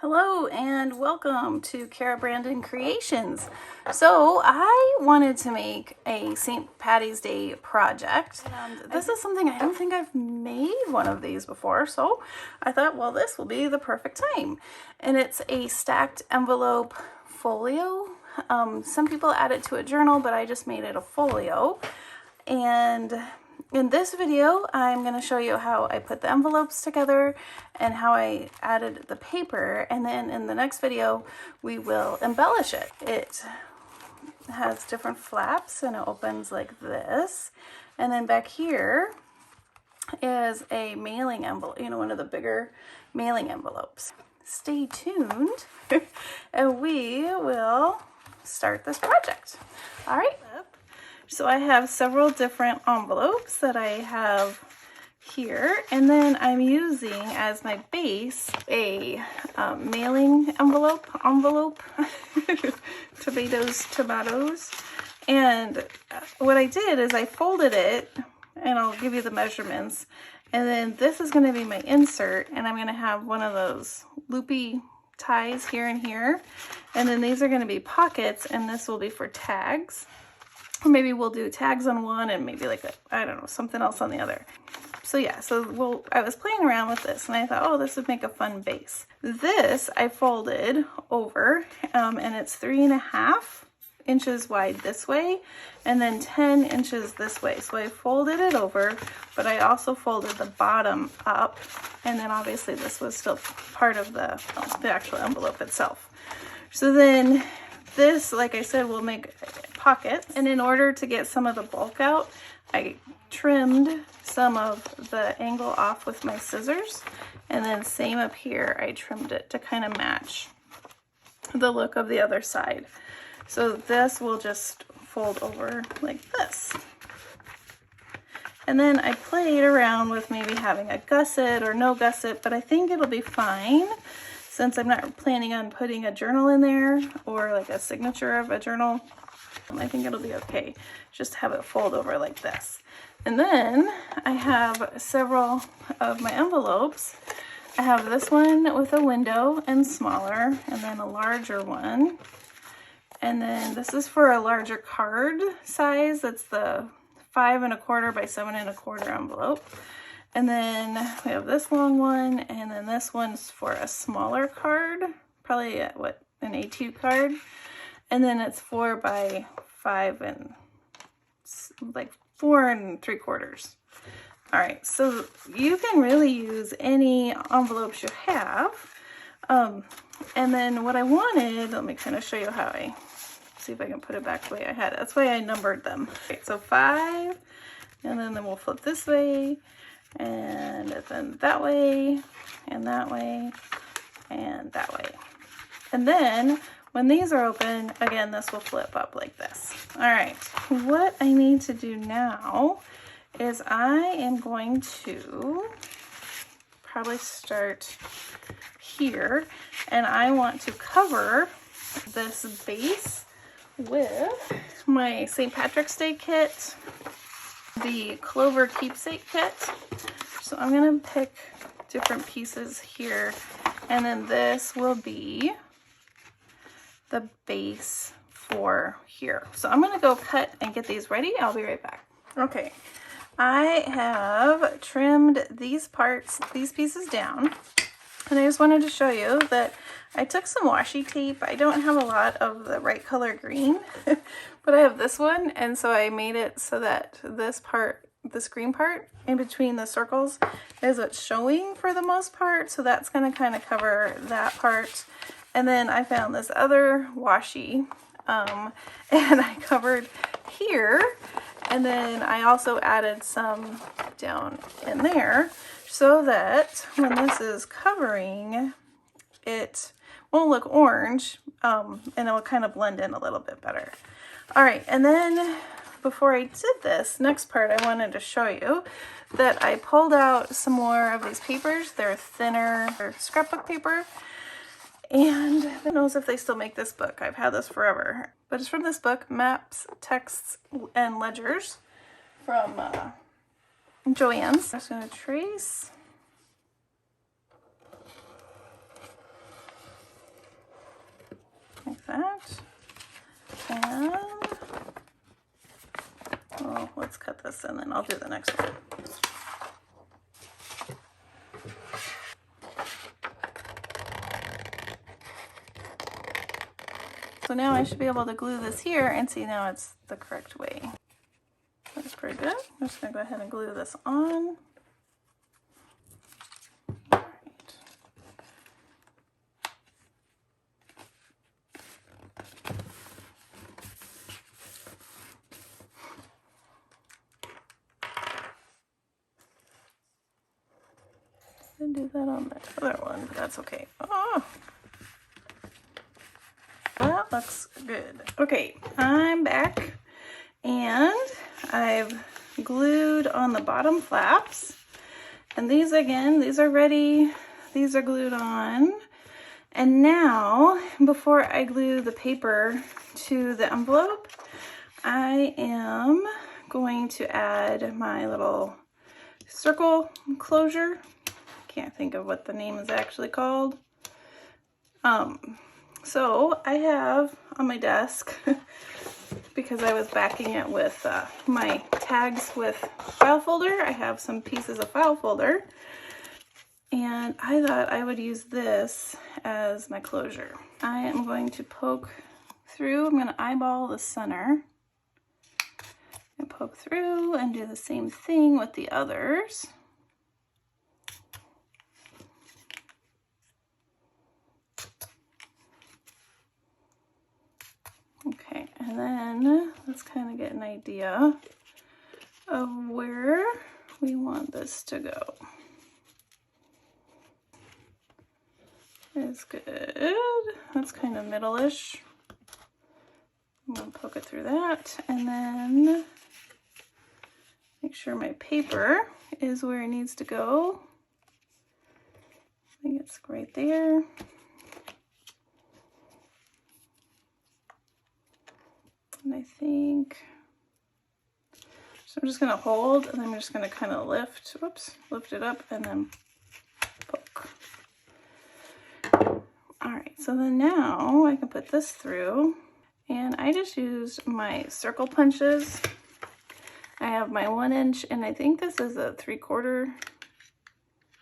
Hello and welcome to CaraBrandonCreations. So I wanted to make a St. Patty's Day project. And this is something I don't think I've made one of these before, so I thought, well, this will be the perfect time. And it's a stacked envelope folio. Some people add it to a journal, but I just made it a folio. And in this video, I'm going to show you how I put the envelopes together and how I added the paper. And then in the next video, we will embellish it. It has different flaps and it opens like this. And then back here is a mailing envelope, one of the bigger mailing envelopes. Stay tuned and we will start this project. All right. So I have several different envelopes that I have here, and then I'm using as my base a mailing envelope, tomatoes, and what I did is I folded it, and I'll give you the measurements, and then this is going to be my insert, and I'm going to have one of those loopy ties here and here, and then these are going to be pockets, and this will be for tags. Or maybe we'll do tags on one and maybe like, I don't know, something else on the other. So yeah, I was playing around with this and I thought, oh, this would make a fun base. This I folded over and it's 3.5 inches wide this way and then 10 inches this way. So I folded it over, but I also folded the bottom up. And then obviously this was still part of the actual envelope itself. So then this, like I said, will make pockets, and in order to get some of the bulk out, I trimmed some of the angle off with my scissors, and then same up here, I trimmed it to kind of match the look of the other side. So this will just fold over like this. And then I played around with maybe having a gusset or no gusset, but I think it'll be fine since I'm not planning on putting a journal in there or like a signature of a journal. I think it'll be okay. Just have it fold over like this. And then I have several of my envelopes. I have this one with a window and smaller, and then a larger one. And then this is for a larger card size. That's the 5.25 by 7.25 envelope. And then we have this long one, and then this one's for a smaller card, probably an A2 card. And then it's 4 by 5 and like 4.75. All right, so you can really use any envelopes you have. And then what I wanted, let me kind of show you how see if I can put it back the way I had it. That's why I numbered them. Okay, so 5, and then we'll flip this way, and then that way, and that way, and that way. And then when these are open, again, this will flip up like this. All right, what I need to do now is I am going to probably start here, and I want to cover this base with my St. Patrick's Day kit, the Clover Keepsake kit. So I'm gonna pick different pieces here, and then this will be the base for here. So I'm gonna go cut and get these ready. I'll be right back. Okay, I have trimmed these pieces down, and I just wanted to show you that I took some washi tape. I don't have a lot of the right color green, but I have this one, and so I made it so that this green part in between the circles is what's showing for the most part. So that's gonna kind of cover that part. And then I found this other washi, and I covered here. And then I also added some down in there so that when this is covering, it won't look orange, and it will kind of blend in a little bit better. All right, and then before I did this next part, I wanted to show you that I pulled out some more of these papers. They're thinner, they're scrapbook paper. And who knows if they still make this book. I've had this forever. But it's from this book, Maps, Texts, and Ledgers, from Joann's. I'm just going to trace this and then I'll do the next one. So now I should be able to glue this here and see now it's the correct way. That's pretty good. I'm just going to go ahead and glue this on. Do that on the other one, but that's okay. Oh, that looks good. Okay, I'm back and I've glued on the bottom flaps, and these again, these are ready. These are glued on. And now, before I glue the paper to the envelope, I am going to add my little circle closure. Can't think of what the name is actually called. So I have on my desk, because I was backing it with my tags with file folder, I have some pieces of file folder, and I thought I would use this as my closure. I am going to poke through, I'm going to eyeball the center and poke through and do the same thing with the others. Okay, and then let's kind of get an idea of where we want this to go. It's good. That's kind of middle-ish. I'm going to poke it through that, and then make sure my paper is where it needs to go. I think it's right there. And I think, so I'm just going to hold, and I'm just going to kind of lift it up and then poke. All right, so then now I can put this through, and I just used my circle punches. I have my 1 inch, and I think this is a 3/4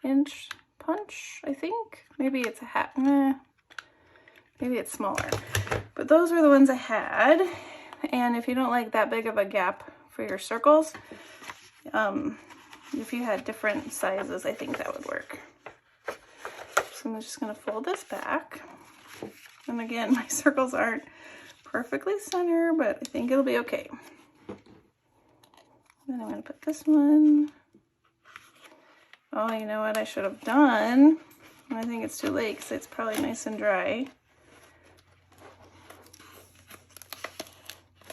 inch punch, I think. Maybe it's a half, maybe it's smaller. But those were the ones I had. And if you don't like that big of a gap for your circles, if you had different sizes, I think that would work. So I'm just going to fold this back. And again, my circles aren't perfectly center, but I think it'll be okay. Then I'm going to put this one. Oh, you know what I should have done? I think it's too late because it's probably nice and dry.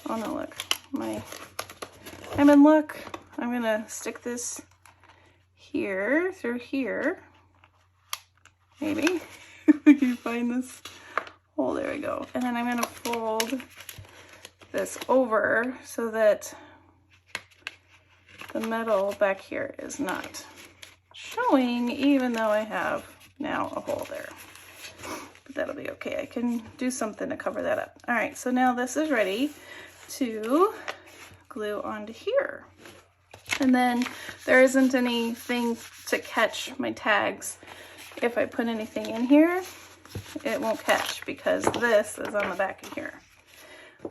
Oh no, look, I'm in luck. I'm gonna stick this here, through here. Maybe, if we can find this hole, there we go. And then I'm gonna fold this over so that the metal back here is not showing, even though I have now a hole there. But that'll be okay. I can do something to cover that up. All right, so now this is ready to glue onto here. And then there isn't anything to catch my tags. If I put anything in here, it won't catch because this is on the back of here.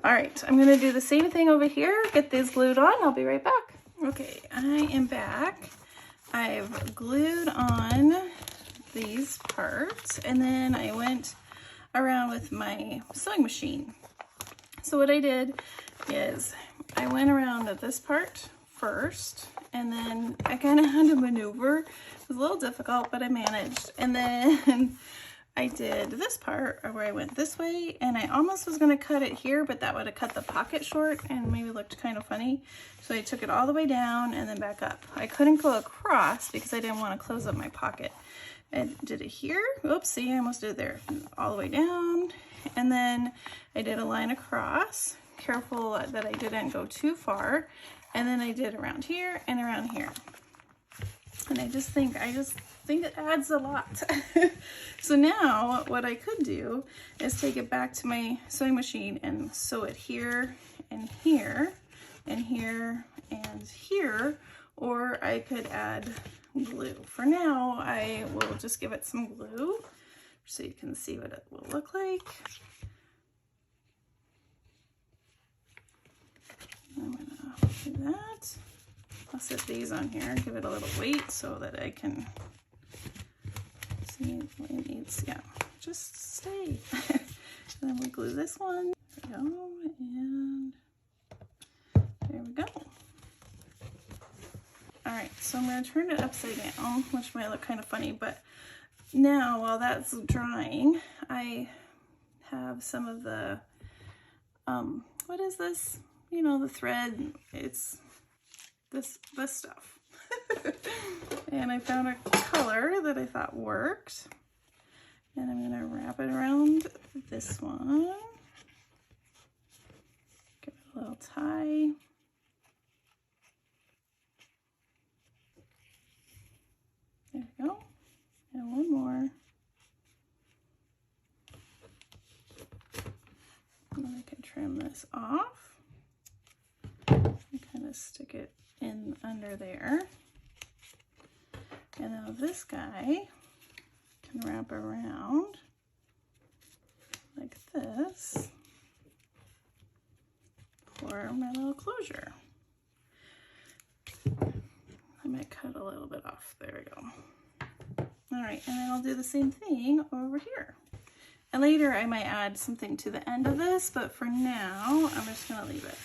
All right, I'm gonna do the same thing over here, get these glued on. I'll be right back. Okay, I am back. I've glued on these parts, and then I went around with my sewing machine. So what I did is I went around at this part first, and then I kind of had to maneuver. It was a little difficult, but I managed. And then I did this part where I went this way, and I almost was going to cut it here, but that would have cut the pocket short and maybe looked kind of funny. So I took it all the way down and then back up. I couldn't go across because I didn't want to close up my pocket. I did it here. Oops, see, I almost did it there. All the way down. And then I did a line across. Careful that I didn't go too far. And then I did around here and around here. And I just think it adds a lot. So now what I could do is take it back to my sewing machine and sew it here and here. and here and here, or I could add glue. For now, I will just give it some glue so you can see what it will look like. I'm gonna do that. I'll set these on here, give it a little weight so that I can see what it needs. Yeah, just stay. And then we glue this one. There we go, and there we go. All right, so I'm gonna turn it upside down, which might look kind of funny, but now while that's drying, I have some of the, what is this? You know, the thread, it's this stuff. And I found a color that I thought worked. And I'm gonna wrap it around this one. Give it a little tie. There we go. And one more. And then I can trim this off and kind of stick it in under there. And now this guy can wrap around like this for my little closure. I might cut a little bit off. There we go. All right, and then I'll do the same thing over here. And later I might add something to the end of this, but for now, I'm just gonna leave it.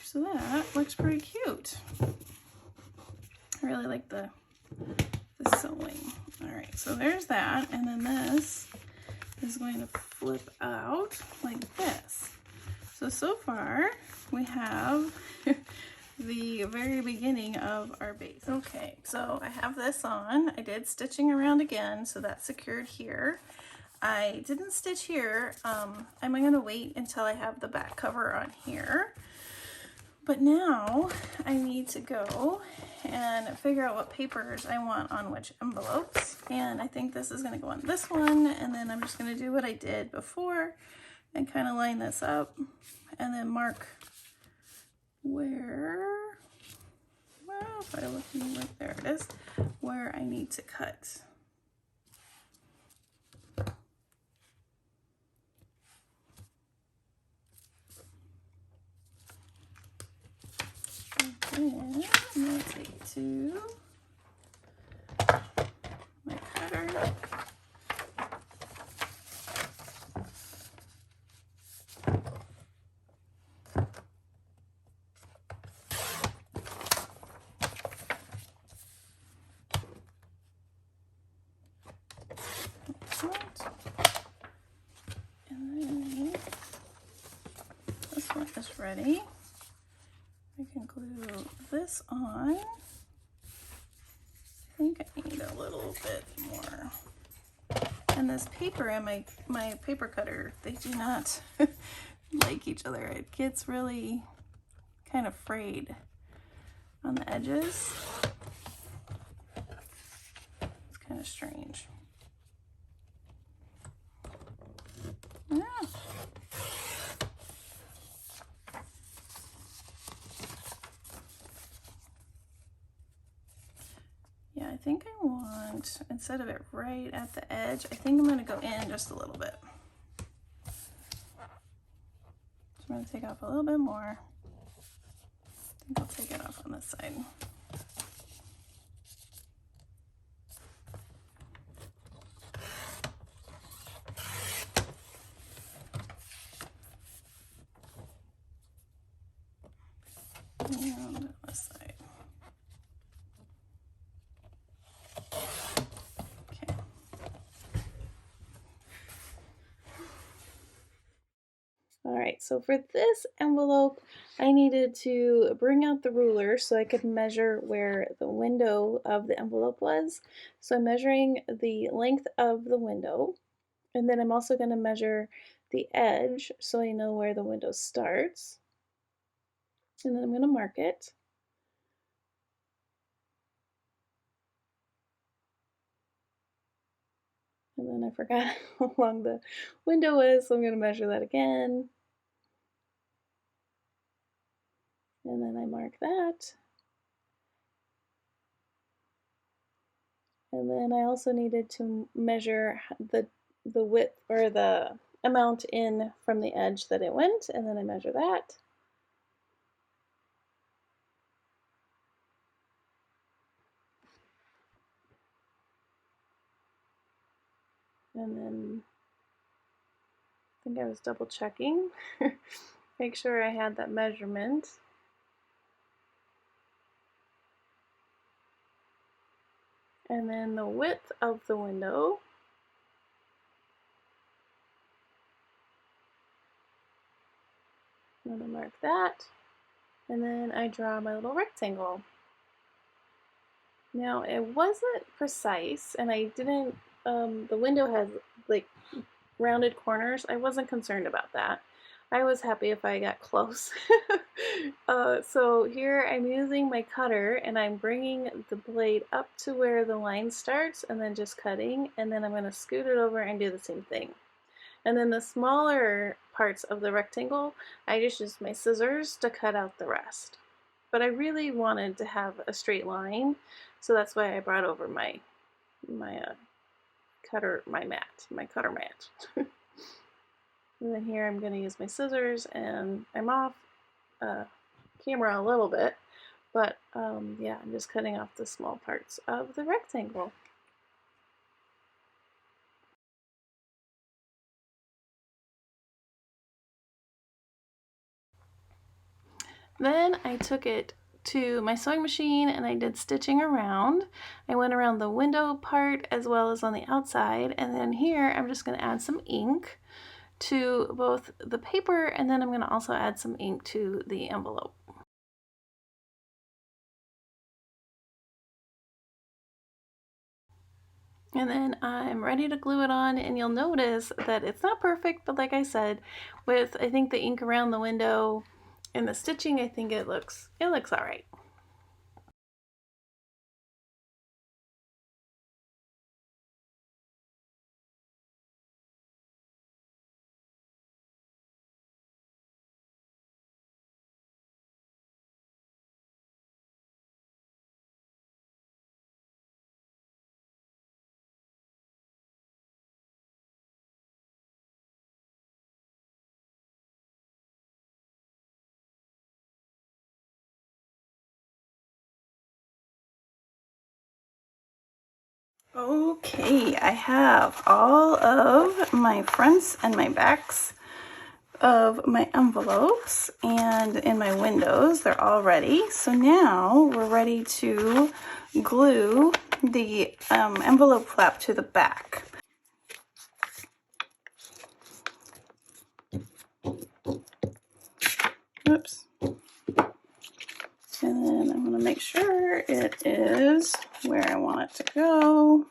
So that looks pretty cute. I really like the sewing. All right, so there's that. And then this is going to flip out like this. So far we have the very beginning of our base. Okay, so I have this on. I did stitching around again, so that's secured here. I didn't stitch here. I'm gonna wait until I have the back cover on here. But now I need to go and figure out what papers I want on which envelopes. And I think this is gonna go on this one, and then I'm just gonna do what I did before and kind of line this up and then mark where, well, if I look, there it is, where I need to cut. And I'm going to take to my cutter. And then this one is ready. I can glue this on. I think I need a little bit more. And this paper and my paper cutter, they do not like each other. It gets really kind of frayed on the edges. It's kind of strange. Yeah. Yeah, I think I want, instead of it right at the edge, I think I'm going to go in just a little bit. So I'm going to take off a little bit more. I think I'll take it off on this side. And this side. Okay. All right, so for this envelope, I needed to bring out the ruler so I could measure where the window of the envelope was. So I'm measuring the length of the window, and then I'm also going to measure the edge so I know where the window starts. And then I'm going to mark it. And then I forgot how long the window is, so I'm going to measure that again. And then I mark that. And then I also needed to measure the width or the amount in from the edge that it went, and then I measure that. And then I think I was double checking. Make sure I had that measurement. And then the width of the window. I'm going to mark that. And then I draw my little rectangle. Now it wasn't precise, and I didn't, the window has like rounded corners. I wasn't concerned about that. I was happy if I got close. So here I'm using my cutter and I'm bringing the blade up to where the line starts and then just cutting, and then I'm going to scoot it over and do the same thing. And then the smaller parts of the rectangle, I just used my scissors to cut out the rest. But I really wanted to have a straight line, so that's why I brought over my cutter mat. And then here I'm going to use my scissors, and I'm off camera a little bit, but yeah, I'm just cutting off the small parts of the rectangle. Then I took it to my sewing machine and I did stitching around. I went around the window part as well as on the outside, and then here I'm just going to add some ink to both the paper, and then I'm going to also add some ink to the envelope. And then I'm ready to glue it on, and you'll notice that it's not perfect, but like I said, with I think the ink around the window and the stitching, I think it looks all right. Okay, I have all of my fronts and my backs of my envelopes and in my windows. They're all ready. So now we're ready to glue the envelope flap to the back. Oops. And then I'm going to make sure it is where I want it to go.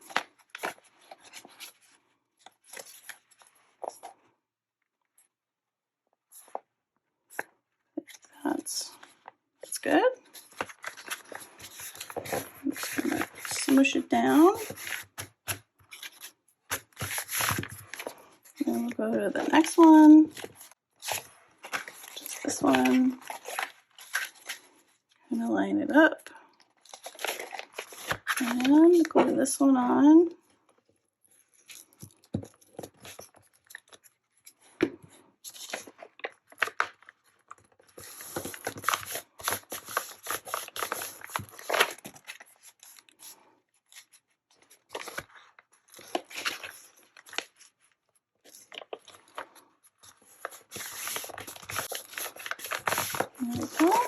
That's good. I'm just going to smoosh it down. Then we'll go to the next one. Just this one. Kind of line it up. And glue this one on. There we go.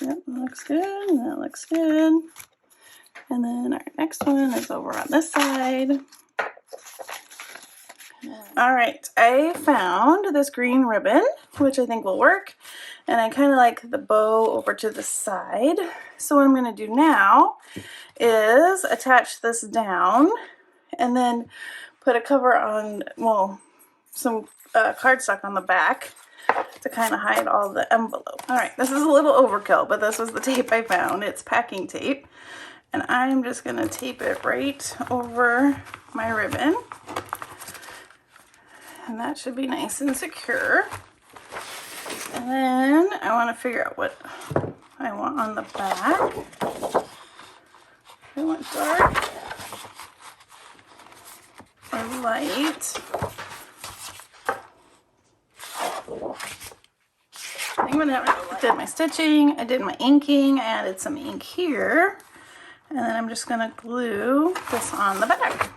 Yep, that looks good, and that looks good. And then our next one is over on this side. All right, I found this green ribbon, which I think will work. And I kind of like the bow over to the side. So what I'm going to do now is attach this down and then put a cover on, well, some cardstock on the back to kind of hide all the envelope. All right, this is a little overkill, but this was the tape I found. It's packing tape. And I'm just going to tape it right over my ribbon. And that should be nice and secure. And then I want to figure out what I want on the back. I want dark or light. I'm gonna have to, I did my stitching, I did my inking, I added some ink here, and then I'm just gonna glue this on the back.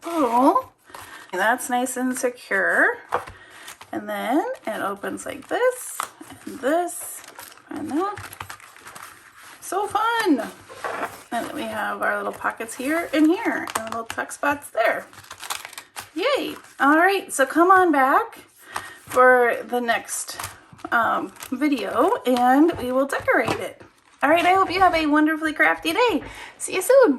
Cool. That's nice and secure. And then it opens like this, and this, and that. So fun! And then we have our little pockets here and here, and little tuck spots there. Yay! All right, so come on back for the next video, and we will decorate it. All right, I hope you have a wonderfully crafty day. See you soon.